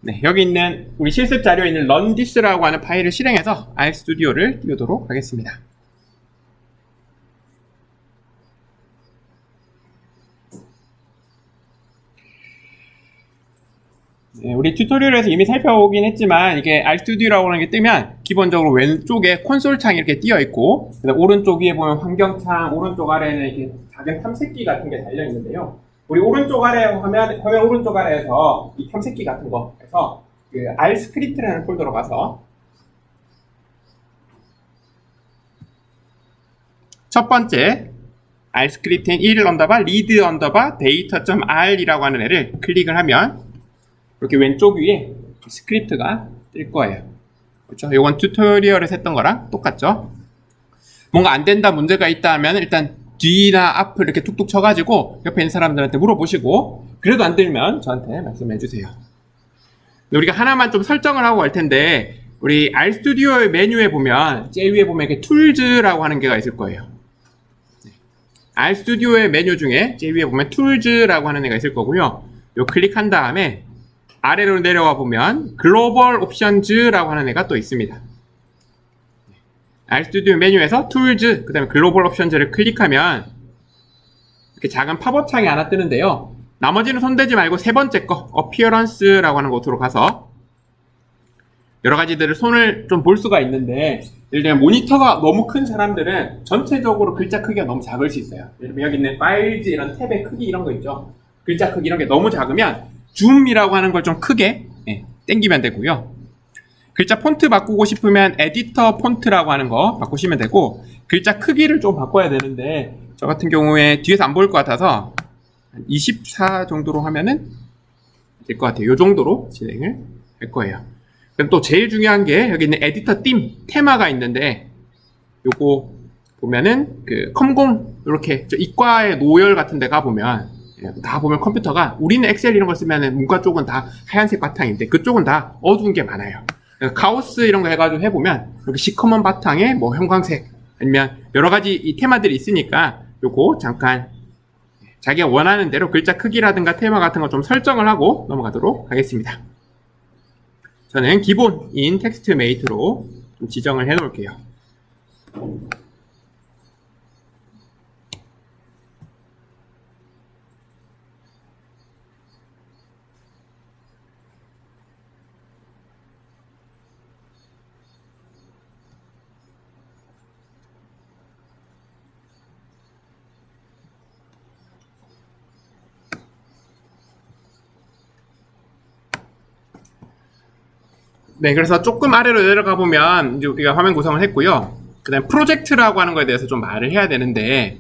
네, 여기 있는 우리 실습 자료에 있는 runThis라고 하는 파일을 실행해서 RStudio를 띄우도록 하겠습니다. 네, 우리 튜토리얼에서 이미 살펴보긴 했지만 이게 RStudio라고 하는 게 뜨면 기본적으로 왼쪽에 콘솔 창이 이렇게 띄어 있고 오른쪽 위에 보면 환경창, 오른쪽 아래에는 이렇게 작은 탐색기 같은 게 달려 있는데요. 우리 오른쪽 아래 화면 오른쪽 아래에서 이 탐색기 같은 거 해서 그 R 스크립트라는 폴더로 가서 첫 번째 R 스크립트인 1 언더바 리드 언더바 데이터.r이라고 하는 애를 클릭을 하면 이렇게 왼쪽 위에 스크립트가 뜰 거예요. 그렇죠? 이건 튜토리얼에서 했던 거랑 똑같죠? 뭔가 안 된다, 문제가 있다 하면 일단 뒤나 앞을 이렇게 툭툭 쳐가지고 옆에 있는 사람들한테 물어보시고 그래도 안 되면 저한테 말씀해 주세요. 우리가 하나만 좀 설정을 하고 갈 텐데 우리 RStudio의 메뉴에 보면 제일 위에 보면 이렇게 툴즈라고 하는 게가 있을 거예요. RStudio의 메뉴 중에 제일 위에 보면 툴즈라고 하는 애가 있을 거고요. 요 클릭한 다음에 아래로 내려와 보면 글로벌 옵션즈라고 하는 애가 또 있습니다. RStudio 메뉴에서 툴즈, 그 다음에 글로벌 옵션즈를 클릭하면 이렇게 작은 팝업 창이 하나 뜨는데요. 나머지는 손대지 말고 세 번째 거, appearance라고 하는 곳으로 가서 여러 가지들을 손을 좀 볼 수가 있는데 예를 들면 모니터가 너무 큰 사람들은 전체적으로 글자 크기가 너무 작을 수 있어요. 예를 들면 여기 있는 파일즈 이런 탭의 크기 이런 거 있죠. 글자 크기 이런 게 너무 작으면 줌이라고 하는 걸 좀 크게 당기면 되고요. 글자 폰트 바꾸고 싶으면 에디터 폰트라고 하는 거 바꾸시면 되고 글자 크기를 좀 바꿔야 되는데 저 같은 경우에 뒤에서 안 보일 것 같아서 24 정도로 하면은 될 것 같아요. 이 정도로 진행을 할 거예요. 그럼 또 제일 중요한 게 여기 있는 에디터 빔 테마가 있는데 요거 보면은 그 컴공 이렇게 저 이과의 노열 같은 데 가보면 다 보면 컴퓨터가 우리는 엑셀 이런 걸 쓰면은 문과 쪽은 다 하얀색 바탕인데 그쪽은 다 어두운 게 많아요. 카오스 이런 거 해가지고 해보면 이렇게 시커먼 바탕에 뭐 형광색 아니면 여러 가지 이 테마들이 있으니까 요거 잠깐 자기가 원하는 대로 글자 크기라든가 테마 같은 거 좀 설정을 하고 넘어가도록 하겠습니다. 저는 기본인 텍스트 메이트로 좀 지정을 해 놓을게요. 네, 그래서 조금 아래로 내려가 보면 이제 우리가 화면 구성을 했고요. 그 다음 프로젝트라고 하는 거에 대해서 좀 말을 해야 되는데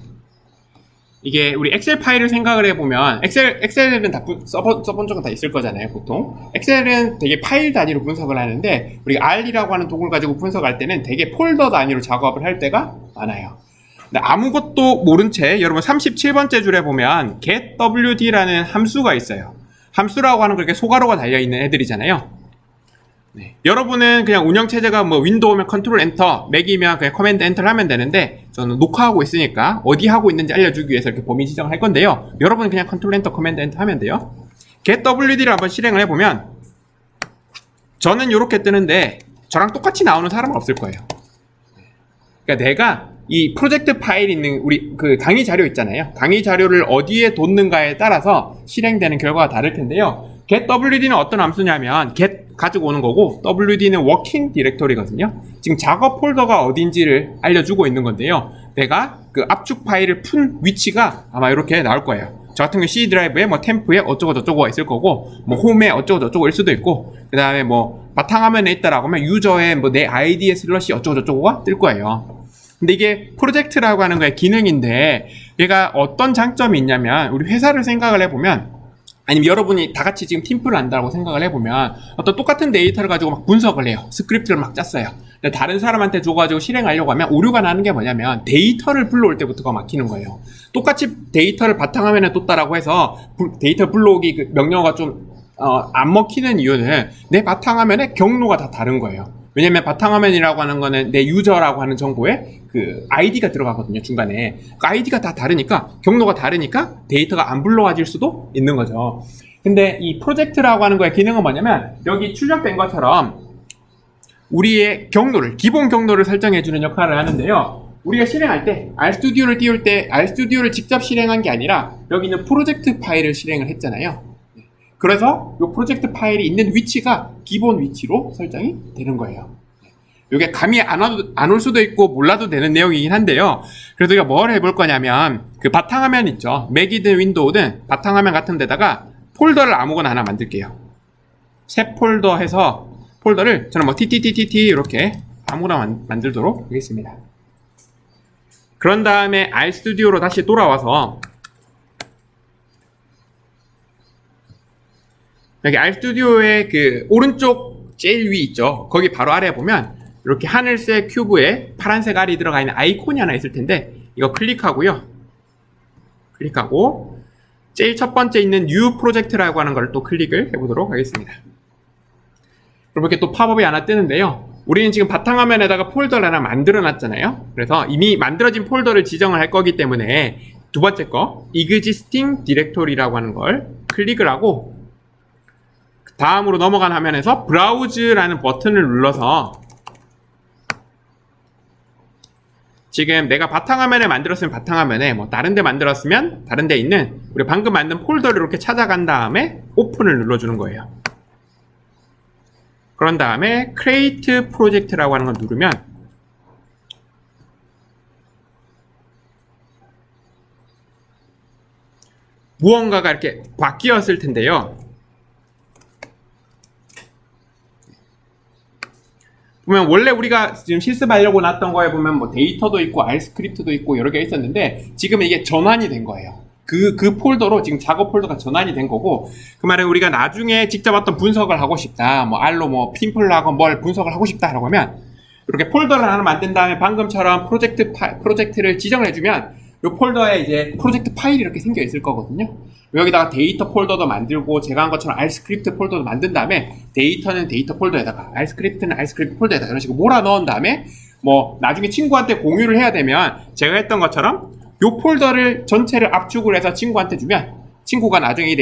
이게 우리 엑셀 파일을 생각을 해보면 엑셀은 다 써본 적은 다 있을 거잖아요, 보통. 엑셀은 되게 파일 단위로 분석을 하는데 우리가 R이라고 하는 도구를 가지고 분석할 때는 되게 폴더 단위로 작업을 할 때가 많아요. 근데 아무것도 모른 채 여러분 37번째 줄에 보면 getwd라는 함수가 있어요. 함수라고 하는 그렇게 소괄호가 달려있는 애들이잖아요. 네. 여러분은 그냥 운영체제가 뭐 윈도우면 컨트롤 엔터, 맥이면 그냥 커맨드 엔터를 하면 되는데 저는 녹화하고 있으니까 어디 하고 있는지 알려주기 위해서 이렇게 범위 지정을 할 건데요. 여러분은 그냥 컨트롤 엔터, 커맨드 엔터 하면 돼요. getwd를 한번 실행을 해보면 저는 이렇게 뜨는데 저랑 똑같이 나오는 사람은 없을 거예요. 그러니까 내가 이 프로젝트 파일 있는 우리 그 강의 자료 있잖아요. 강의 자료를 어디에 뒀는가에 따라서 실행되는 결과가 다를 텐데요. getwd는 어떤 함수냐면 get 가지고 오는 거고 wd는 working 디렉토리거든요. 지금 작업 폴더가 어딘지를 알려주고 있는 건데요. 내가 그 압축 파일을 푼 위치가 아마 이렇게 나올 거예요. 저 같은 경우 C 드라이브에 뭐 템프에 어쩌고 저쩌고가 있을 거고 뭐 홈에 어쩌고 저쩌고일 수도 있고 그 다음에 뭐 바탕화면에 있다라고 하면 유저의 뭐 내 아이디에 슬러시 어쩌고 저쩌고가 뜰 거예요. 근데 이게 프로젝트라고 하는 거의 기능인데 얘가 어떤 장점이 있냐면 우리 회사를 생각을 해보면 아니면 여러분이 다 같이 지금 팀플을 한다고 생각을 해보면 어떤 똑같은 데이터를 가지고 막 분석을 해요. 스크립트를 막 짰어요. 근데 다른 사람한테 줘가지고 실행하려고 하면 오류가 나는 게 뭐냐면 데이터를 불러올 때부터가 막히는 거예요. 똑같이 데이터를 바탕화면에 뒀다라고 해서 데이터 불러오기 그 명령어가 좀 안 먹히는 이유는 내 바탕화면에 경로가 다 다른 거예요. 왜냐면 바탕화면이라고 하는 거는 내 유저라고 하는 정보에 그 아이디가 들어가거든요, 중간에. 그 아이디가 다 다르니까, 경로가 다르니까 데이터가 안 불러와질 수도 있는 거죠. 근데 이 프로젝트라고 하는 거의 기능은 뭐냐면 여기 출력된 것처럼 우리의 경로를, 기본 경로를 설정해주는 역할을 하는데요. 우리가 실행할 때 RStudio를 띄울 때 RStudio를 직접 실행한 게 아니라 여기 있는 프로젝트 파일을 실행을 했잖아요. 그래서 이 프로젝트 파일이 있는 위치가 기본 위치로 설정이 되는 거예요. 이게 감이 안 올 수도 있고 몰라도 되는 내용이긴 한데요. 그래서 우리가 뭘 해볼 거냐면 그 바탕화면 있죠. 맥이든 윈도우든 바탕화면 같은 데다가 폴더를 아무거나 하나 만들게요. 새 폴더 해서 폴더를 저는 뭐 TTTTT 이렇게 아무거나 만들도록 하겠습니다. 그런 다음에 RStudio로 다시 돌아와서 여기 RStudio의 그 오른쪽 제일 위 있죠. 거기 바로 아래에 보면 이렇게 하늘색 큐브에 파란색 알이 들어가 있는 아이콘이 하나 있을 텐데 이거 클릭하고요. 클릭하고 제일 첫 번째 있는 New Project라고 하는 걸 또 클릭을 해보도록 하겠습니다. 그럼 이렇게 또 팝업이 하나 뜨는데요. 우리는 지금 바탕화면에다가 폴더를 하나 만들어 놨잖아요. 그래서 이미 만들어진 폴더를 지정을 할 거기 때문에 두 번째 거 Existing Directory라고 하는 걸 클릭을 하고 다음으로 넘어간 화면에서 Browse라는 버튼을 눌러서 지금 내가 바탕화면에 만들었으면 바탕화면에 뭐 다른 데 만들었으면 다른 데 있는 우리 방금 만든 폴더를 이렇게 찾아간 다음에 오픈을 눌러주는 거예요. 그런 다음에 Create Project라고 하는 걸 누르면 무언가가 이렇게 바뀌었을 텐데요. 보면 원래 우리가 지금 실습하려고 놨던 거에 보면 뭐 데이터도 있고 R 스크립트도 있고 여러 개 있었는데 지금은 이게 전환이 된 거예요. 그 폴더로 지금 작업 폴더가 전환이 된 거고 그 말은 우리가 나중에 직접 어떤 분석을 하고 싶다. 뭐 R로 뭐 핀풀하고 뭘 분석을 하고 싶다라고 하면 이렇게 폴더를 하나 만든 다음에 방금처럼 프로젝트를 지정을 해주면 이 폴더에 이제 프로젝트 파일이 이렇게 생겨 있을 거거든요. 여기다가 데이터 폴더도 만들고 제가 한 것처럼 R스크립트 폴더도 만든 다음에 데이터는 데이터 폴더에다가 R스크립트는 R스크립트 폴더에다가 이런 식으로 몰아 넣은 다음에 뭐 나중에 친구한테 공유를 해야 되면 제가 했던 것처럼 요 폴더를 전체를 압축을 해서 친구한테 주면 친구가 나중에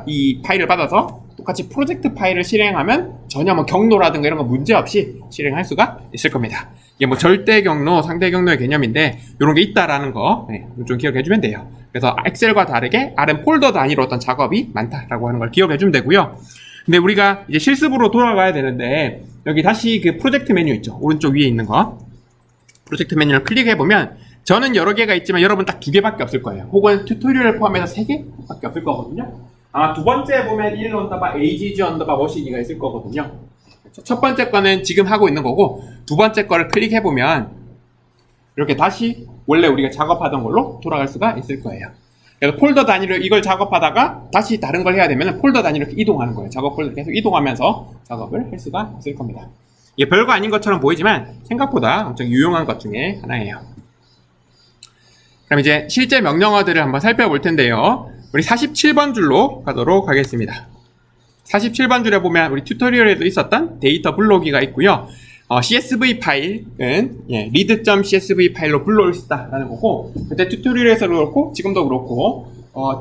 이 파일을 받아서 똑같이 프로젝트 파일을 실행하면 전혀 뭐 경로라든가 이런 거 문제 없이 실행할 수가 있을 겁니다. 이게 뭐 절대 경로, 상대 경로의 개념인데 이런 게 있다라는 거 좀 기억해 주면 돼요. 그래서 엑셀과 다르게 R은 폴더 단위로 어떤 작업이 많다라고 하는 걸 기억해 주면 되고요. 근데 우리가 이제 실습으로 돌아가야 되는데 여기 다시 그 프로젝트 메뉴 있죠. 오른쪽 위에 있는 거. 프로젝트 메뉴를 클릭해 보면 저는 여러 개가 있지만 여러분 딱 2개밖에 없을 거예요. 혹은 튜토리얼을 포함해서 3개밖에 없을 거거든요. 아마 두 번째 보면 1 언더바 AGG 언더바 워시기가 있을 거거든요. 첫 번째 거는 지금 하고 있는 거고 두 번째 거를 클릭해 보면 이렇게 다시 원래 우리가 작업하던 걸로 돌아갈 수가 있을 거예요. 그래서 폴더 단위로 이걸 작업하다가 다시 다른 걸 해야 되면 폴더 단위로 이렇게 이동하는 거예요. 작업 폴더 계속 이동하면서 작업을 할 수가 있을 겁니다. 이게 별거 아닌 것처럼 보이지만 생각보다 엄청 유용한 것 중에 하나예요. 그럼 이제 실제 명령어들을 한번 살펴볼 텐데요. 우리 47번 줄로 가도록 하겠습니다. 47번 줄에 보면 우리 튜토리얼에도 있었던 데이터 불러오기가 있고요. CSV 파일은 read.csv 파일로 불러올 수 있다라는 거고 그때 튜토리얼에서도 그렇고 지금도 그렇고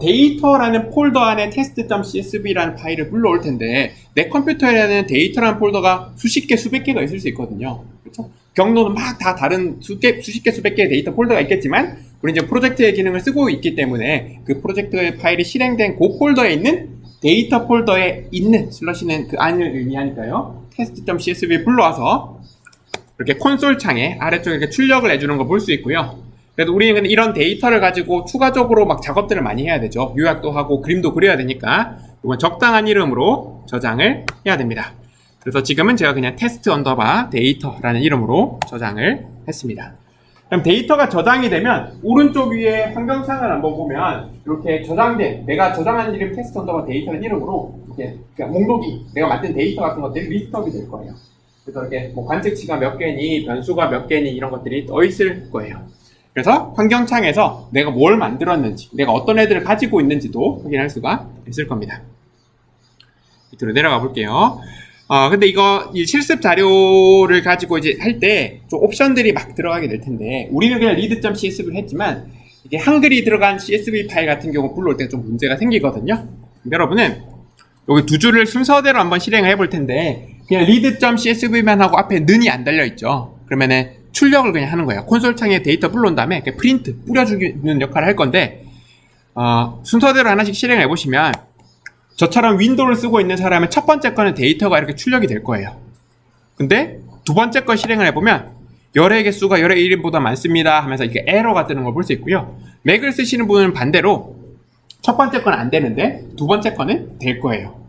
데이터라는 폴더 안에 test.csv라는 파일을 불러올 텐데 내 컴퓨터에는 데이터라는 폴더가 수십 개, 수백 개가 있을 수 있거든요. 그렇죠? 경로는 막 다 다른 수십 개, 수백 개의 데이터 폴더가 있겠지만 우리 이제 프로젝트의 기능을 쓰고 있기 때문에 그 프로젝트의 파일이 실행된 그 폴더에 있는 데이터 폴더에 있는 슬러시는 그 안을 의미하니까요. test.csv 불러와서 이렇게 콘솔 창에 아래쪽에 이렇게 출력을 해주는 걸 볼 수 있고요. 그래도 우리는 이런 데이터를 가지고 추가적으로 막 작업들을 많이 해야 되죠. 요약도 하고 그림도 그려야 되니까 이건 적당한 이름으로 저장을 해야 됩니다. 그래서 지금은 제가 그냥 테스트 언더바 데이터라는 이름으로 저장을 했습니다. 그럼 데이터가 저장이 되면 오른쪽 위에 환경창을 한번 보면 이렇게 저장된 내가 저장한 이름 테스트 언더바 데이터라는 이름으로 이렇게 그러니까 목록이 내가 만든 데이터 같은 것들이 리스트업이 될 거예요. 그래서 이렇게 뭐 관측치가 몇 개니 변수가 몇 개니 이런 것들이 떠 있을 거예요. 그래서 환경창에서 내가 뭘 만들었는지 내가 어떤 애들을 가지고 있는지도 확인할 수가 있을 겁니다. 밑으로 내려가 볼게요. 근데 이 실습 자료를 가지고 이제 할 때 좀 옵션들이 막 들어가게 될 텐데 우리는 그냥 read.csv를 했지만 이게 한글이 들어간 CSV 파일 같은 경우 불러올 때 좀 문제가 생기거든요. 여러분은 여기 두 줄을 순서대로 한번 실행을 해볼 텐데 그냥 read.csv만 하고 앞에 는이 안 달려있죠. 그러면은 출력을 그냥 하는 거예요. 콘솔 창에 데이터 불러온 다음에 프린트 뿌려주는 역할을 할 건데 순서대로 하나씩 실행을 해보시면 저처럼 윈도우를 쓰고 있는 사람은 첫 번째 거는 데이터가 이렇게 출력이 될 거예요. 근데 두 번째 거 실행을 해보면 열의 개수가 열의 1인보다 많습니다 하면서 이렇게 에러가 뜨는 걸 볼 수 있고요. 맥을 쓰시는 분은 반대로 첫 번째 건 안 되는데 두 번째 거는 될 거예요.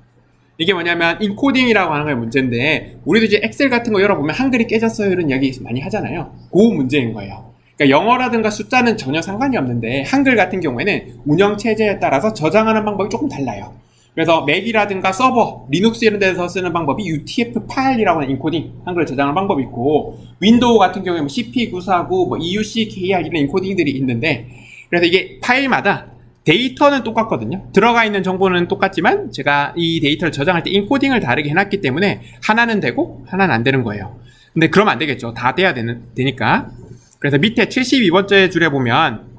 이게 뭐냐면 인코딩이라고 하는 게 문제인데 우리도 이제 엑셀 같은 거 열어보면 한글이 깨졌어요 이런 이야기 많이 하잖아요. 그 문제인 거예요. 그러니까 영어라든가 숫자는 전혀 상관이 없는데 한글 같은 경우에는 운영 체제에 따라서 저장하는 방법이 조금 달라요. 그래서 맥이라든가 서버, 리눅스 이런 데서 쓰는 방법이 UTF 파일이라고 하는 인코딩, 한글을 저장하는 방법이 있고 윈도우 같은 경우에 뭐 CP949, 뭐 EUC, KR 이런 인코딩들이 있는데 그래서 이게 파일마다 데이터는 똑같거든요. 들어가 있는 정보는 똑같지만 제가 이 데이터를 저장할 때 인코딩을 다르게 해놨기 때문에 하나는 되고 하나는 안 되는 거예요. 근데 그러면 안 되겠죠. 다 돼야 되니까. 그래서 밑에 72번째 줄에 보면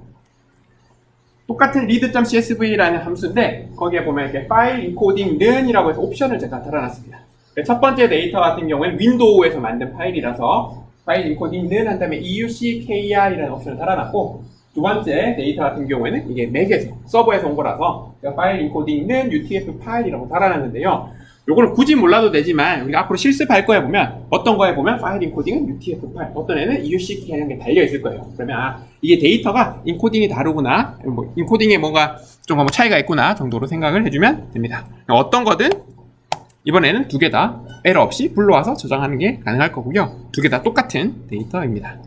똑같은 read.csv라는 함수인데 거기에 보면 이렇게 파일 인코딩 는이라고 해서 옵션을 제가 달아놨습니다. 첫 번째 데이터 같은 경우에는 윈도우에서 만든 파일이라서 파일 인코딩 는 한 다음에 EUCKR이라는 옵션을 달아놨고 두 번째 데이터 같은 경우에는 이게 맥에서 서버에서 온 거라서 파일 인코딩 는 UTF 파일이라고 달아놨는데요. 요거는 굳이 몰라도 되지만 우리가 앞으로 실습할 거에 보면 어떤 거에 보면 파일 인코딩은 UTF 파일, 어떤 애는 EUCK 이런 게 달려 있을 거예요. 그러면 이게 데이터가 인코딩이 다르구나, 뭐 인코딩에 뭔가 좀 뭐 차이가 있구나 정도로 생각을 해주면 됩니다. 어떤 거든 이번에는 두 개 다 에러 없이 불러와서 저장하는 게 가능할 거고요. 두 개 다 똑같은 데이터입니다.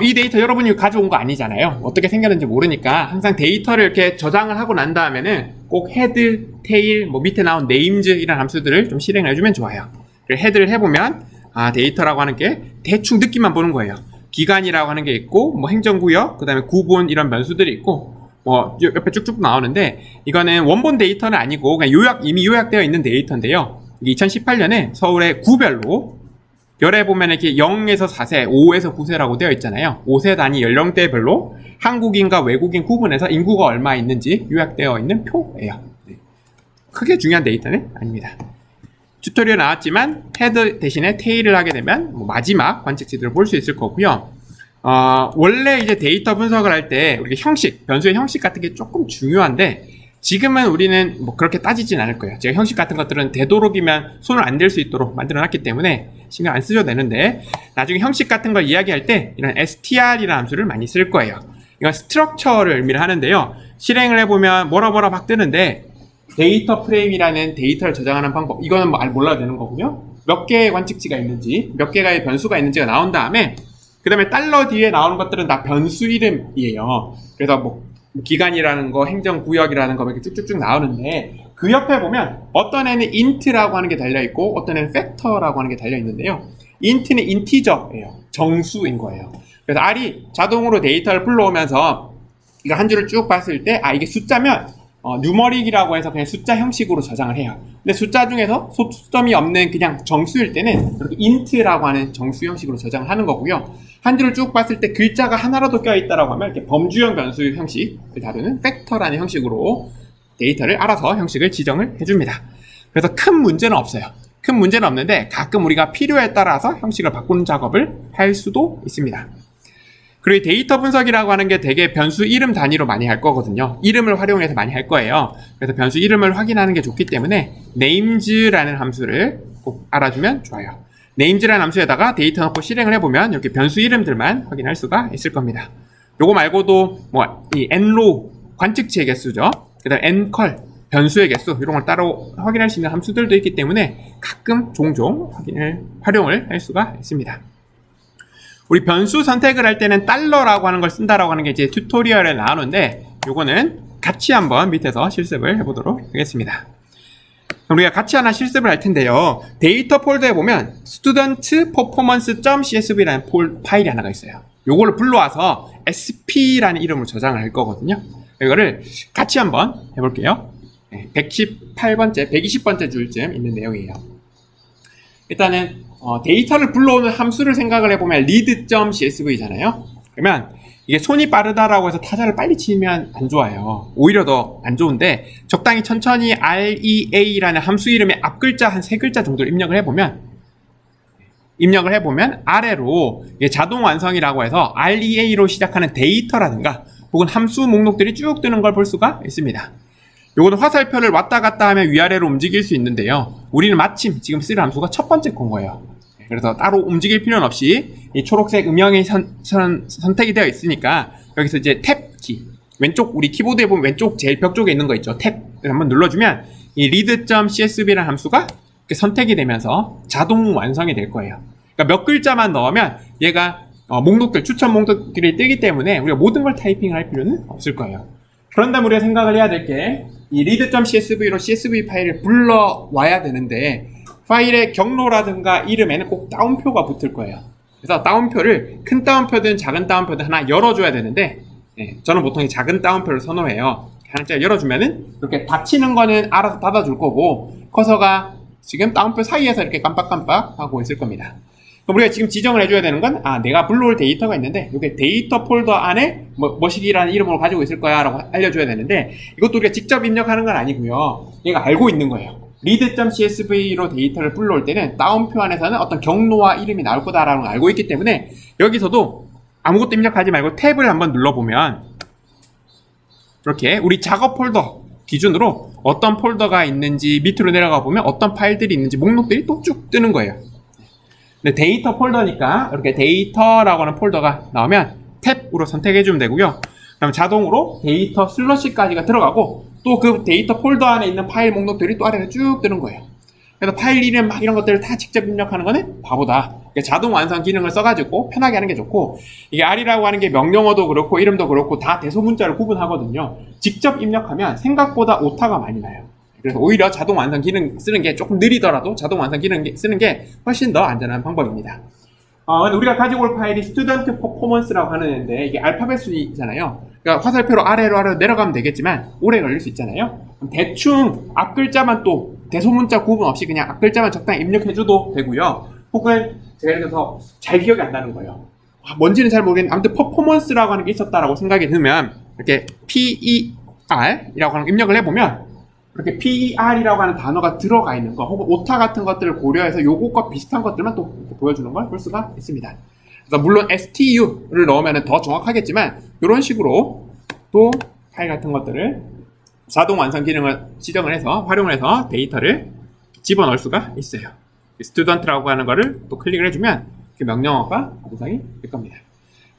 이 데이터 여러분이 가져온 거 아니잖아요. 어떻게 생겼는지 모르니까 항상 데이터를 이렇게 저장을 하고 난 다음에는 꼭 헤드, 테일, 뭐 밑에 나온 네임즈 이런 함수들을 좀 실행을 해주면 좋아요. 헤드를 해보면 데이터라고 하는 게 대충 느낌만 보는 거예요. 기간이라고 하는 게 있고 뭐 행정구역, 그 다음에 구본 이런 변수들이 있고 뭐 옆에 쭉쭉 나오는데 이거는 원본 데이터는 아니고 그냥 이미 요약되어 있는 데이터인데요. 2018년에 서울의 구별로 열에 보면 이렇게 0에서 4세, 5에서 9세라고 되어 있잖아요. 5세 단위 연령대별로 한국인과 외국인 구분해서 인구가 얼마 있는지 요약되어 있는 표예요. 크게 중요한 데이터는 아닙니다. 튜토리얼 나왔지만 헤드 대신에 테일을 하게 되면 뭐 마지막 관측지들을 볼 수 있을 거고요. 원래 이제 데이터 분석을 할 때 우리가 형식, 변수의 형식 같은 게 조금 중요한데 지금은 우리는 뭐 그렇게 따지진 않을 거예요. 제가 형식 같은 것들은 되도록이면 손을 안 댈 수 있도록 만들어 놨기 때문에 신경 안 쓰셔도 되는데 나중에 형식 같은 걸 이야기할 때 이런 str이라는 함수를 많이 쓸 거예요. 이건 스트럭처를 의미를 하는데요. 실행을 해보면 뭐라 막 뜨는데 데이터 프레임이라는 데이터를 저장하는 방법, 이거는 뭐 몰라도 되는 거고요. 몇 개의 관측지가 있는지, 몇 개의 변수가 있는지가 나온 다음에 그 다음에 달러 뒤에 나오는 것들은 다 변수 이름이에요. 그래서 뭐 기간이라는 거, 행정구역이라는 거 이렇게 쭉쭉쭉 나오는데 그 옆에 보면 어떤 애는 int라고 하는 게 달려있고 어떤 애는 factor라고 하는 게 달려있는데요. int는 인티저예요. 정수인 거예요. 그래서 R이 자동으로 데이터를 불러오면서 이거 한 줄을 쭉 봤을 때 이게 숫자면 뉴머릭이라고 해서 그냥 숫자 형식으로 저장을 해요. 근데 숫자 중에서 소수점이 없는 그냥 정수일 때는 이렇게 int라고 하는 정수 형식으로 저장을 하는 거고요. 한 줄을 쭉 봤을 때 글자가 하나라도 껴있다라고 하면 이렇게 범주형 변수 형식을 다루는 팩터라는 형식으로 데이터를 알아서 형식을 지정을 해줍니다. 그래서 큰 문제는 없어요. 큰 문제는 없는데 가끔 우리가 필요에 따라서 형식을 바꾸는 작업을 할 수도 있습니다. 그리고 데이터 분석이라고 하는 게 되게 변수 이름 단위로 많이 할 거거든요. 이름을 활용해서 많이 할 거예요. 그래서 변수 이름을 확인하는 게 좋기 때문에 names라는 함수를 꼭 알아주면 좋아요. names라는 함수에다가 데이터 넣고 실행을 해보면 이렇게 변수 이름들만 확인할 수가 있을 겁니다. 요거 말고도 이 nrow 관측치의 개수죠. 그 다음 ncal 변수의 개수 이런 걸 따로 확인할 수 있는 함수들도 있기 때문에 가끔 종종 활용을 할 수가 있습니다. 우리 변수 선택을 할 때는 달러라고 하는 걸 쓴다라고 하는 게 이제 튜토리얼에 나오는데 요거는 같이 한번 밑에서 실습을 해보도록 하겠습니다. 우리가 같이 하나 실습을 할 텐데요. 데이터 폴더에 보면 studentperformance.csv라는 파일이 하나가 있어요. 요거를 불러와서 sp라는 이름으로 저장을 할 거거든요. 이거를 같이 한번 해볼게요. 118번째, 120번째 줄쯤 있는 내용이에요. 일단은 데이터를 불러오는 함수를 생각을 해보면 read.csv잖아요. 그러면 이게 손이 빠르다라고 해서 타자를 빨리 치면 안 좋아요. 오히려 더 안 좋은데 적당히 천천히 REA라는 함수 이름의 앞 글자 한 3글자 정도를 입력을 해보면 아래로 자동 완성이라고 해서 REA로 시작하는 데이터라든가 혹은 함수 목록들이 쭉 뜨는 걸 볼 수가 있습니다. 요거는 화살표를 왔다 갔다 하면 위아래로 움직일 수 있는데요. 우리는 마침 지금 쓸 함수가 첫 번째 건 거예요. 그래서 따로 움직일 필요는 없이 이 초록색 음영이 선택이 되어 있으니까 여기서 이제 탭키, 왼쪽 우리 키보드에 보면 왼쪽 제일 벽 쪽에 있는 거 있죠. 탭을 한번 눌러주면 이 read.csv라는 함수가 이렇게 선택이 되면서 자동 완성이 될 거예요. 그러니까 몇 글자만 넣으면 얘가 목록들, 추천 목록들이 뜨기 때문에 우리가 모든 걸 타이핑을 할 필요는 없을 거예요. 그런다면 우리가 생각을 해야 될 게 이 read.csv로 csv 파일을 불러와야 되는데 파일의 경로라든가 이름에는 꼭 따옴표가 붙을 거예요. 그래서 따옴표를 큰 따옴표든 작은 따옴표든 하나 열어줘야 되는데 저는 보통 작은 따옴표를 선호해요. 하나 열어주면은 이렇게 닫히는 거는 알아서 닫아줄 거고 커서가 지금 따옴표 사이에서 이렇게 깜빡깜빡 하고 있을 겁니다. 그럼 우리가 지금 지정을 해줘야 되는 건 내가 불러올 데이터가 있는데 이게 데이터 폴더 안에 뭐시기라는 이름으로 가지고 있을 거야 라고 알려줘야 되는데 이것도 우리가 직접 입력하는 건 아니고요. 얘가 알고 있는 거예요. read.csv로 데이터를 불러올 때는 따옴표 안에서는 어떤 경로와 이름이 나올 거다라는 걸 알고 있기 때문에 여기서도 아무것도 입력하지 말고 탭을 한번 눌러보면 이렇게 우리 작업 폴더 기준으로 어떤 폴더가 있는지 밑으로 내려가 보면 어떤 파일들이 있는지 목록들이 또 쭉 뜨는 거예요. 근데 데이터 폴더니까 이렇게 데이터라고 하는 폴더가 나오면 탭으로 선택해주면 되고요. 그럼 자동으로 데이터 슬러시까지가 들어가고 또 그 데이터 폴더 안에 있는 파일 목록들이 또 아래로 쭉 뜨는 거예요. 그래서 파일 이름 막 이런 것들을 다 직접 입력하는 거는 바보다. 그러니까 자동 완성 기능을 써가지고 편하게 하는 게 좋고 이게 R이라고 하는 게 명령어도 그렇고 이름도 그렇고 다 대소문자를 구분하거든요. 직접 입력하면 생각보다 오타가 많이 나요. 그래서 오히려 자동 완성 기능 쓰는 게 조금 느리더라도 자동 완성 기능 쓰는 게 훨씬 더 안전한 방법입니다. 우리가 가지고 올 파일이 student performance라고 하는 애인데 이게 알파벳 수이잖아요. 그러니까 화살표로 아래로 내려가면 되겠지만 오래 걸릴 수 있잖아요. 대충 앞 글자만 또 대소문자 구분 없이 그냥 앞 글자만 적당히 입력해줘도 되고요. 혹은 제가 예를 들어서 잘 기억이 안 나는 거예요. 뭔지는 잘 모르겠는데 아무튼 퍼포먼스라고 하는 게 있었다라고 생각이 들면 이렇게 PER이라고 하는 거 입력을 해보면 이렇게 PER이라고 하는 단어가 들어가 있는 거 혹은 오타 같은 것들을 고려해서 요것과 비슷한 것들만 또 이렇게 보여주는 걸 볼 수가 있습니다. 그래서 물론 STU를 넣으면 더 정확하겠지만 이런 식으로 또 파일 같은 것들을 자동 완성 기능을 지정을 해서 활용을 해서 데이터를 집어넣을 수가 있어요. student라고 하는 거를 또 클릭을 해주면 이렇게 명령어가 완성이 될 겁니다.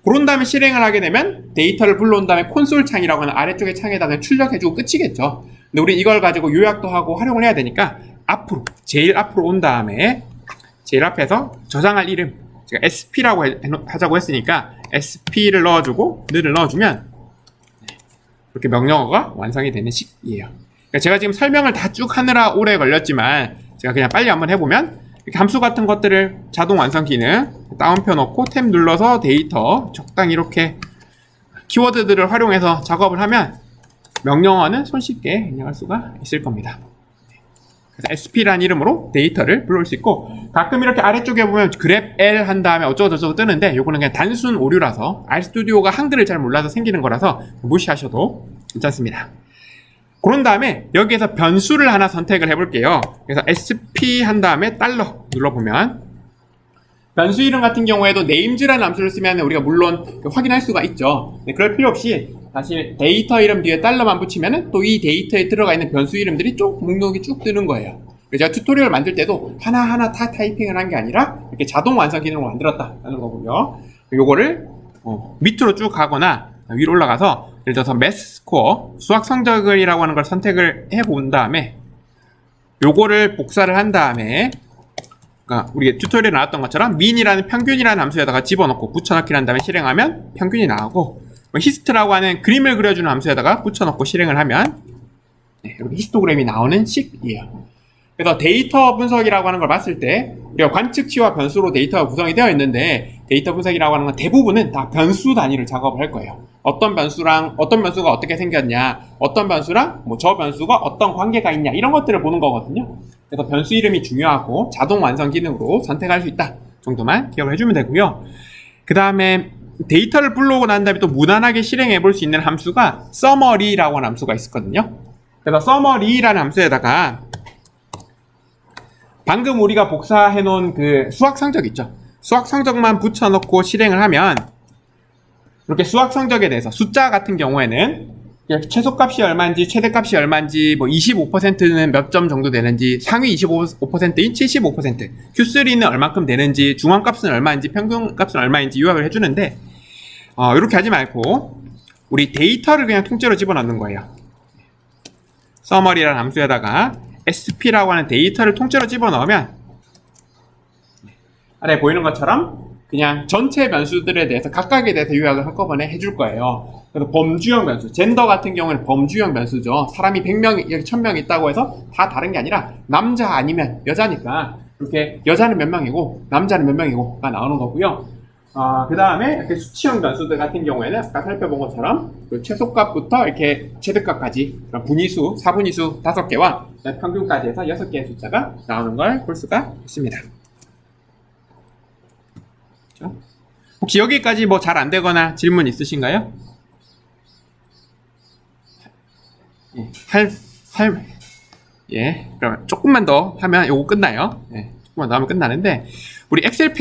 그런 다음에 실행을 하게 되면 데이터를 불러온 다음에 콘솔 창이라고 하는 아래쪽의 창에다가 출력해주고 끝이겠죠. 근데 우리 이걸 가지고 요약도 하고 활용을 해야 되니까 앞으로 제일 앞으로 온 다음에 제일 앞에서 저장할 이름 제가 SP라고 하자고 했으니까 SP를 넣어주고 늘을 넣어주면 이렇게 명령어가 완성이 되는 식이에요. 그러니까 제가 지금 설명을 다 쭉 하느라 오래 걸렸지만 제가 그냥 빨리 한번 해보면 이렇게 함수 같은 것들을 자동 완성 기능 다운표 넣고 탭 눌러서 데이터 적당히 이렇게 키워드들을 활용해서 작업을 하면 명령어는 손쉽게 입력할 수가 있을 겁니다. 그래서 SP라는 이름으로 데이터를 불러올 수 있고 가끔 이렇게 아래쪽에 보면 grep L 한 다음에 어쩌고저쩌고 뜨는데 요거는 그냥 단순 오류라서 RStudi오가 한글을 잘 몰라서 생기는 거라서 무시하셔도 괜찮습니다. 그런 다음에 여기에서 변수를 하나 선택을 해볼게요. 그래서 SP 한 다음에 달러 눌러보면 변수 이름 같은 경우에도 names라는 함수를 쓰면 우리가 물론 확인할 수가 있죠. 그럴 필요 없이 사실 데이터 이름 뒤에 달러만 붙이면 또 이 데이터에 들어가 있는 변수 이름들이 목록이 쭉 뜨는 거예요. 제가 튜토리얼 만들 때도 하나하나 다 타이핑을 한 게 아니라 이렇게 자동 완성 기능으로 만들었다라는 거고요. 요거를 밑으로 쭉 가거나 위로 올라가서 예를 들어서 매스 스코어 수학 성적이라고 하는 걸 선택을 해본 다음에 요거를 복사를 한 다음에 그러니까 우리 튜토리얼에 나왔던 것처럼 min이라는 평균이라는 함수에다가 집어넣고 붙여넣기를 한 다음에 실행하면 평균이 나오고 히스트라고 하는 그림을 그려주는 함수에다가 붙여넣고 실행을 하면 이렇게 히스토그램이 나오는 식이에요. 그래서 데이터 분석이라고 하는 걸 봤을 때 우리가 관측치와 변수로 데이터가 구성이 되어 있는데 데이터 분석이라고 하는 건 대부분은 다 변수 단위를 작업을 할 거예요. 어떤 변수랑 어떤 변수가 어떻게 생겼냐, 어떤 변수랑 저 변수가 어떤 관계가 있냐 이런 것들을 보는 거거든요. 그래서 변수 이름이 중요하고 자동 완성 기능으로 선택할 수 있다 정도만 기억을 해주면 되고요. 그 다음에 데이터를 불러오고 난 다음에 또 무난하게 실행해 볼 수 있는 함수가 summary라고 하는 함수가 있었거든요. 그래서 summary라는 함수에다가 방금 우리가 복사해 놓은 그 수학 성적 있죠. 수학 성적만 붙여넣고 실행을 하면 이렇게 수학 성적에 대해서 숫자 같은 경우에는 최소값이 얼마인지 최대값이 얼마인지 뭐 25%는 몇 점 정도 되는지 상위 25%인 75% Q3는 얼만큼 되는지 중앙값은 얼마인지 평균값은 얼마인지 요약을 해주는데 이렇게 하지 말고 우리 데이터를 그냥 통째로 집어넣는 거예요. summary라는 함수에다가 sp라고 하는 데이터를 통째로 집어넣으면 아래 보이는 것처럼 그냥 전체 변수들에 대해서 각각에 대해서 요약을 한꺼번에 해줄 거예요. 그래서 범주형 변수, 젠더 같은 경우는 범주형 변수죠. 사람이 100명, 1000명 있다고 해서 다 다른 게 아니라 남자 아니면 여자니까 이렇게 여자는 몇 명이고 남자는 몇 명이고가 나오는 거고요. 그 다음에 이렇게 수치형 변수들 같은 경우에는 아까 살펴본 것처럼 그 최소값부터 이렇게 최대값까지 분위수, 4분위수 5개와 평균까지 해서 6개의 숫자가 나오는 걸 볼 수가 있습니다. 혹시 여기까지 뭐 잘 안 되거나 질문 있으신가요? 그럼 조금만 더 하면 요거 끝나요. 조금만 더 하면 끝나는데, 우리 엑셀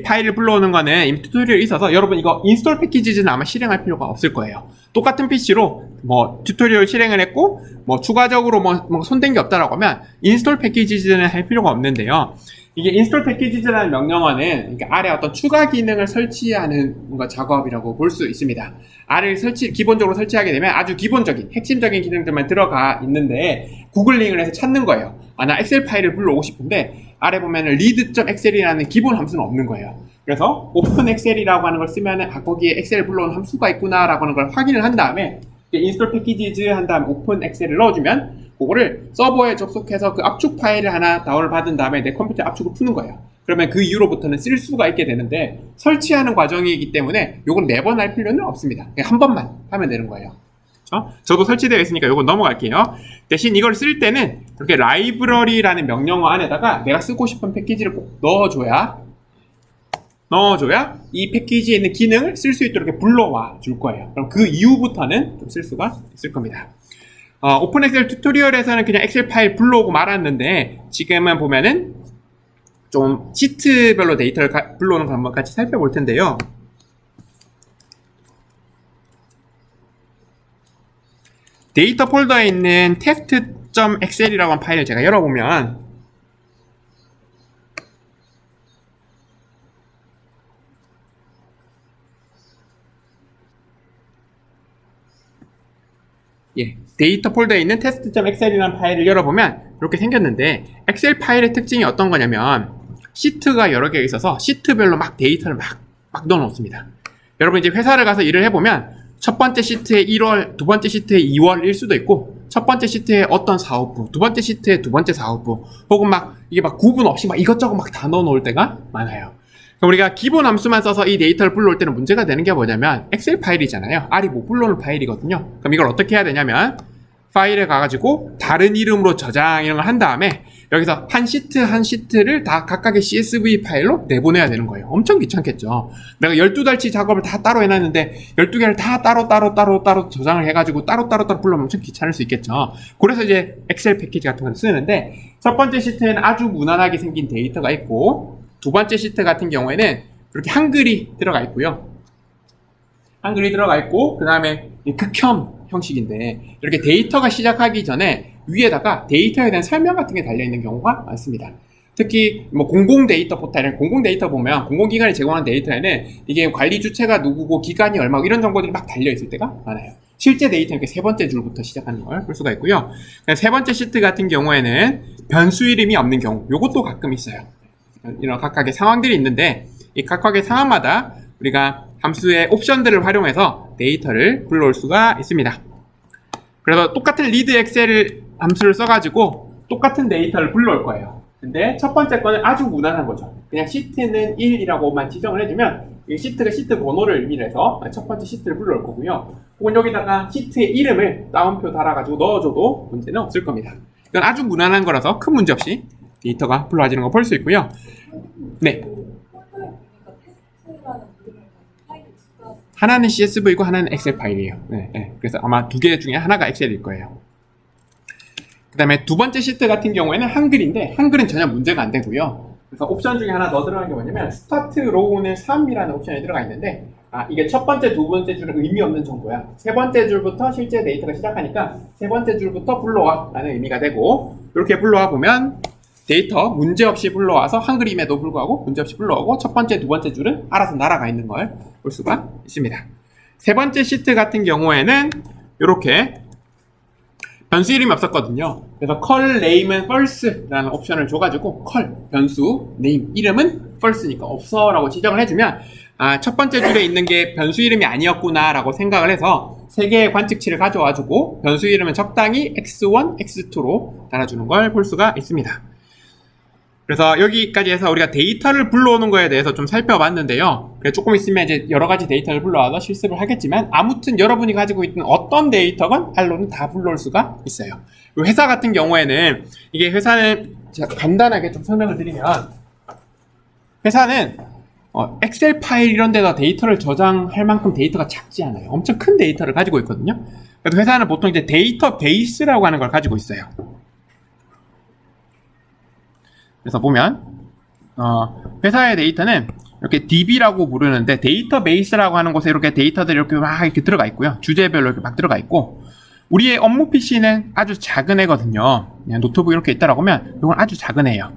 파일을 불러오는 거는 이미 튜토리얼이 있어서 여러분 이거 인스톨 패키지는 아마 실행할 필요가 없을 거예요. 똑같은 PC로 뭐 튜토리얼 실행을 했고, 뭐 추가적으로 뭐 손댄 게 없다라고 하면 인스톨 패키지는 할 필요가 없는데요. 이게 인스톨 패키지라는 명령어는 그러니까 아래 어떤 추가 기능을 설치하는 뭔가 작업이라고 볼 수 있습니다. 아래를 기본적으로 설치하게 되면 아주 기본적인 핵심적인 기능들만 들어가 있는데 구글링을 해서 찾는 거예요. 나 엑셀 파일을 불러오고 싶은데 아래 보면은 read.excel이라는 기본 함수는 없는 거예요. 그래서 open excel이라고 하는 걸 쓰면은 거기에 엑셀을 불러오는 함수가 있구나라고 하는 걸 확인을 한 다음에 인스톨 패키지즈 한 다음에 open excel을 넣어주면 그거를 서버에 접속해서 그 압축 파일을 하나 다운을 받은 다음에 내 컴퓨터에 압축을 푸는 거예요. 그러면 그 이후로부터는 쓸 수가 있게 되는데 설치하는 과정이기 때문에 요건 매번 할 필요는 없습니다. 그냥 한 번만 하면 되는 거예요. 저도 설치되어 있으니까 요건 넘어갈게요. 대신 이걸 쓸 때는 이렇게 library라는 명령어 안에다가 내가 쓰고 싶은 패키지를 꼭 넣어줘야 이 패키지에 있는 기능을 쓸 수 있도록 이렇게 불러와 줄 거예요. 그럼 그 이후부터는 좀 쓸 수가 있을 겁니다. 오픈 엑셀 튜토리얼에서는 그냥 엑셀 파일 불러오고 말았는데 지금은 보면은 좀 시트별로 데이터를 불러오는 거 한번 같이 살펴볼 텐데요. 데이터 폴더에 있는 test.excel이라고 하는 파일을 제가 열어보면 데이터 폴더에 있는 test.excel이라는 파일을 열어보면 이렇게 생겼는데 엑셀 파일의 특징이 어떤 거냐면 시트가 여러 개 있어서 시트별로 막 데이터를 막 넣어놓습니다. 여러분 이제 회사를 가서 일을 해보면 첫 번째 시트에 1월, 두 번째 시트에 2월일 수도 있고 첫 번째 시트에 어떤 사업부, 두 번째 시트에 두 번째 사업부 혹은 이게 구분 없이 이것저것 다 넣어놓을 때가 많아요. 우리가 기본 함수만 써서 이 데이터를 불러올 때는 문제가 되는 게 뭐냐면 엑셀 파일이잖아요. R이 못 불러올 파일이거든요. 그럼 이걸 어떻게 해야 되냐면 파일에 가가지고 다른 이름으로 저장 이런 걸 한 다음에 여기서 한 시트를 다 각각의 CSV 파일로 내보내야 되는 거예요. 엄청 귀찮겠죠. 내가 12달치 작업을 다 따로 해놨는데 12개를 다 따로 저장을 해가지고 따로 불러오면 엄청 귀찮을 수 있겠죠. 그래서 이제 엑셀 패키지 같은 걸 쓰는데 첫 번째 시트에는 아주 무난하게 생긴 데이터가 있고 두 번째 시트 같은 경우에는 이렇게 한글이 들어가 있고요. 그 다음에 극혐 형식인데 이렇게 데이터가 시작하기 전에 위에다가 데이터에 대한 설명 같은 게 달려있는 경우가 많습니다. 특히 공공 데이터 포탈, 공공 데이터 보면 공공기관이 제공하는 데이터에는 이게 관리 주체가 누구고 기간이 얼마고 이런 정보들이 막 달려있을 때가 많아요. 실제 데이터는 이렇게 세 번째 줄부터 시작하는 걸 볼 수가 있고요. 세 번째 시트 같은 경우에는 변수 이름이 없는 경우, 요것도 가끔 있어요. 이런 각각의 상황들이 있는데 이 각각의 상황마다 우리가 함수의 옵션들을 활용해서 데이터를 불러올 수가 있습니다. 그래서 똑같은 read 엑셀 함수를 써가지고 똑같은 데이터를 불러올 거예요. 근데 첫 번째 거는 아주 무난한 거죠. 그냥 시트는 1이라고만 지정을 해주면 이 시트가 시트 번호를 의미를 해서 첫 번째 시트를 불러올 거고요. 혹은 여기다가 시트의 이름을 따옴표 달아가지고 넣어줘도 문제는 없을 겁니다. 이건 아주 무난한 거라서 큰 문제 없이 데이터가 불러와지는 거 볼 수 있고요. 네. 하나는 CSV고 하나는 엑셀 파일이에요. 네, 네. 그래서 아마 두 개 중에 하나가 엑셀일 거예요. 그 다음에 두 번째 시트 같은 경우에는 한글인데 한글은 전혀 문제가 안 되고요. 그래서 옵션 중에 하나 더 들어간 게 뭐냐면 스타트 로우는 3이라는 옵션이 들어가 있는데 이게 첫 번째, 두 번째 줄은 의미 없는 정보야. 세 번째 줄부터 실제 데이터가 시작하니까 세 번째 줄부터 불러와 라는 의미가 되고 이렇게 불러와 보면 데이터 문제없이 불러와서 한글임에도 불구하고 문제없이 불러오고 첫 번째, 두 번째 줄은 알아서 날아가 있는 걸 볼 수가 있습니다. 세 번째 시트 같은 경우에는 이렇게 변수 이름이 없었거든요. 그래서 call name은 false라는 옵션을 줘가지고 call 변수 name 이름은 false니까 없어라고 지정을 해주면 첫 번째 줄에 있는 게 변수 이름이 아니었구나 라고 생각을 해서 세 개의 관측치를 가져와주고 변수 이름은 적당히 x1, x2로 달아주는 걸 볼 수가 있습니다. 그래서 여기까지 해서 우리가 데이터를 불러오는 거에 대해서 좀 살펴봤는데요. 조금 있으면 이제 여러 가지 데이터를 불러와서 실습을 하겠지만 아무튼 여러분이 가지고 있는 어떤 데이터건 알로는 다 불러올 수가 있어요. 회사 같은 경우에는 이게 회사는 제가 간단하게 좀 설명을 드리면 회사는 엑셀 파일 이런 데다 데이터를 저장할 만큼 데이터가 작지 않아요. 엄청 큰 데이터를 가지고 있거든요. 그래서 회사는 보통 이제 데이터 베이스라고 하는 걸 가지고 있어요. 그래서 보면 회사의 데이터는 이렇게 DB라고 부르는데 데이터베이스라고 하는 곳에 이렇게 데이터들이 이렇게 막 이렇게 들어가 있고요. 주제별로 이렇게 막 들어가 있고 우리의 업무 PC는 아주 작은 애거든요. 그냥 노트북 이렇게 있다라고 하면 이건 아주 작은 애예요.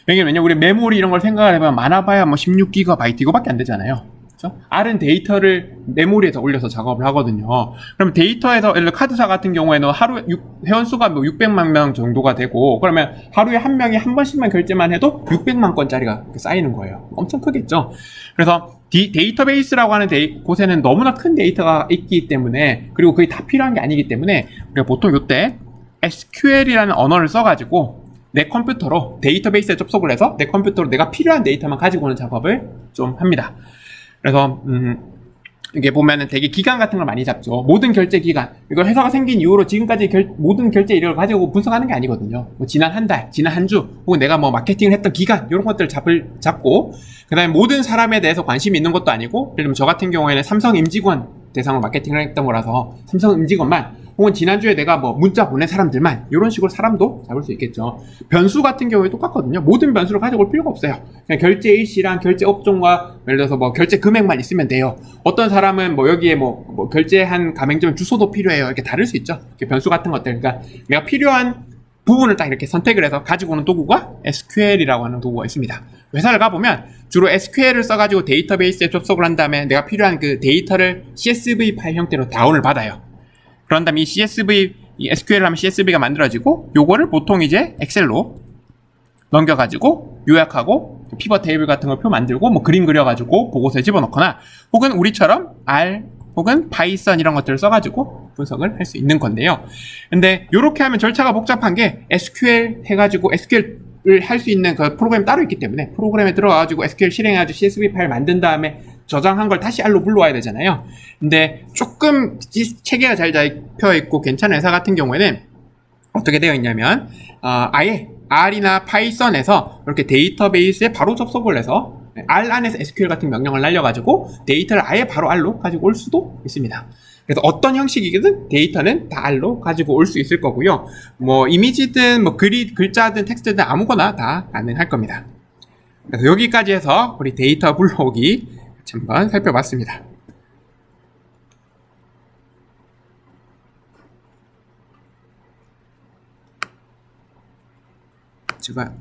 왜냐면 우리 메모리 이런 걸 생각을 해보면 많아봐야 뭐 16GB 이거밖에 안 되잖아요. 그렇죠? R은 데이터를 메모리에서 올려서 작업을 하거든요. 그럼 데이터에서 카드사 같은 경우에는 하루 회원수가 뭐 600만 명 정도가 되고 그러면 하루에 한 명이 한 번씩만 결제만 해도 600만 건짜리가 쌓이는 거예요. 엄청 크겠죠. 그래서 데이터베이스라고 하는 곳에는 너무나 큰 데이터가 있기 때문에 그리고 그게 다 필요한 게 아니기 때문에 우리가 보통 이때 SQL이라는 언어를 써가지고 내 컴퓨터로 데이터베이스에 접속을 해서 내 컴퓨터로 내가 필요한 데이터만 가지고 오는 작업을 좀 합니다. 그래서 이게 보면은 되게 기간 같은 걸 많이 잡죠. 모든 결제 기간. 이걸 회사가 생긴 이후로 지금까지 모든 결제 이력을 가지고 분석하는 게 아니거든요. 뭐 지난 한 달, 지난 한 주, 혹은 내가 뭐 마케팅을 했던 기간 이런 것들을 잡고 그다음에 모든 사람에 대해서 관심이 있는 것도 아니고 예를 들면 저 같은 경우에는 삼성 임직원 대상으로 마케팅을 했던 거라서 삼성 임직원만 혹은 지난주에 내가 뭐 문자 보낸 사람들만 이런 식으로 사람도 잡을 수 있겠죠. 변수 같은 경우에 똑같거든요. 모든 변수를 가지고 올 필요가 없어요. 그냥 결제 일시랑 결제 업종과 예를 들어서 뭐 결제 금액만 있으면 돼요. 어떤 사람은 뭐 여기에 뭐 결제한 가맹점 주소도 필요해요. 이렇게 다를 수 있죠. 변수 같은 것들. 그러니까 내가 필요한 부분을 딱 이렇게 선택을 해서 가지고 오는 도구가 SQL이라고 하는 도구가 있습니다. 회사를 가보면 주로 SQL을 써가지고 데이터베이스에 접속을 한 다음에 내가 필요한 그 데이터를 CSV 파일 형태로 다운을 받아요. 그런 다음에 이 SQL 하면 CSV가 만들어지고 요거를 보통 이제 엑셀로 넘겨가지고 요약하고 피벗 테이블 같은 걸 표 만들고 뭐 그림 그려가지고 보고서에 집어넣거나 혹은 우리처럼 R 혹은 파이썬 이런 것들을 써가지고 분석을 할 수 있는 건데요. 근데 요렇게 하면 절차가 복잡한 게 SQL 해가지고 SQL을 할 수 있는 그 프로그램이 따로 있기 때문에 프로그램에 들어가가지고 SQL 실행해가지고 CSV 파일 만든 다음에 저장한 걸 다시 R로 불러와야 되잖아요. 근데 조금 체계가 잘 잡혀 있고 괜찮은 회사 같은 경우에는 어떻게 되어 있냐면 아예 R이나 파이썬에서 이렇게 데이터베이스에 바로 접속을 해서 R 안에서 SQL 같은 명령을 날려가지고 데이터를 아예 바로 R로 가지고 올 수도 있습니다. 그래서 어떤 형식이든 데이터는 다 R로 가지고 올 수 있을 거고요. 뭐 이미지든 뭐 글자든 텍스트든 아무거나 다 가능할 겁니다. 그래서 여기까지 해서 우리 데이터 불러오기 한번 살펴봤습니다. 제가